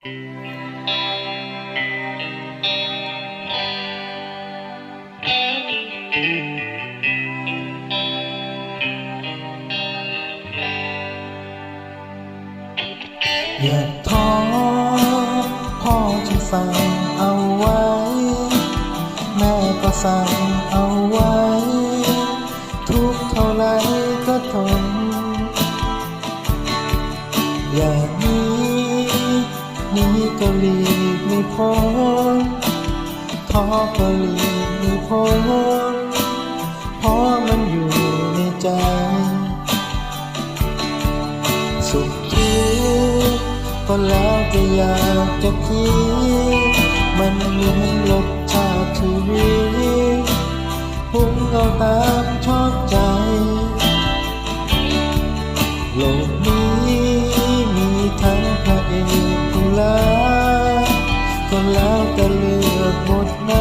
อย่าท้อพ่อจะสั่งเอาไว้แม่ก็สั่งเอาไว้ทุกเท่าไรก็ทนอย่างนี้ก็หลีกไม่พ้นท้อก็หลีกไม่พ้นเพราะมันอยู่ในใจสุขทุกข์ก็แล้วแต่อยากจะคิดมันเหมือนรสชาติชีวิตพุ่งเอาตามชอบใจโลกนี้มีทั้งพระเอกผู้ร้ายก็แล้วแต่เลือกบทไหน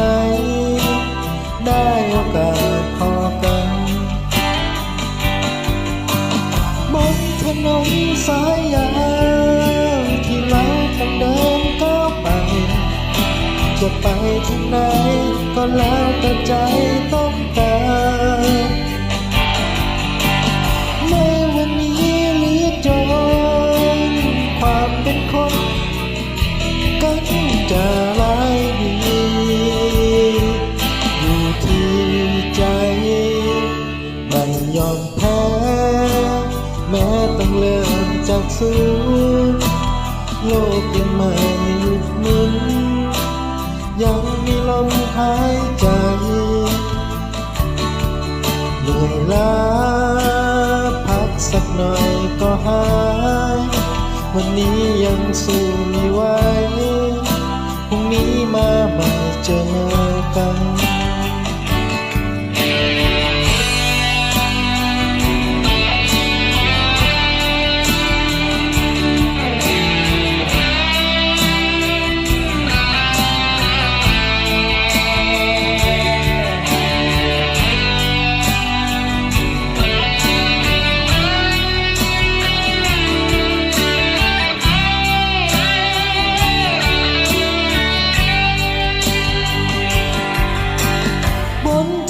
ได้โอกาสพอกันบนถนนสายยาวที่เราต้องเดินก้าวไปจะไปที่ไหนก็แล้วแต่ใจต้องการไม่วันนี้หรือจนความเป็นคนกันจะร้ายดีอยู่ที่ใจไม่ยอมแพ้แม้ต้องเริ่มจากศูนย์โลกยังไม่หยุดหมุนยังมีลมหายใจเหนื่อยล้าพักสักหน่อยก็หายวันนี้ยังสู้ไม่ไหวพรุ่งนี้มาใหม่เจอกัน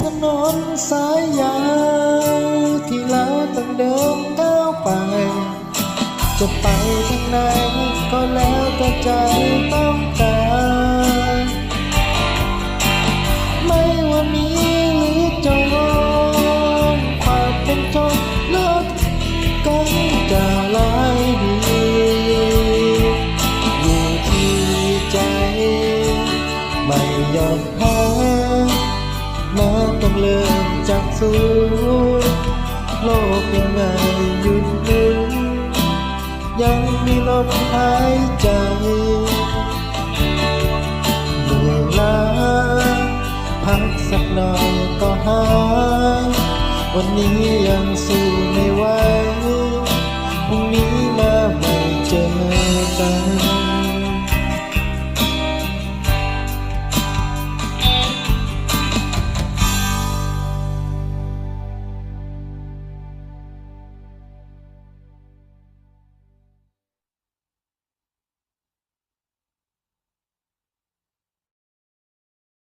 ถนนสายยาวที่เราต้องเดินก้าวไปจะไปทางไหนก็แล้วแต่ใจต้องการไม่ว่ามีหรือจนความเป็นจนเลิกกันจะร้ายดีอยู่ที่ใจไม่ยอมแพ้แม้ต้องเริ่มจากศูนย์โลกยังไงหยุดหมุนยังมีลมหายใจเหนื่อยล้าพักสักหน่อยก็หายวันนี้ยังสู้ไม่ไหวพรุ่งนี้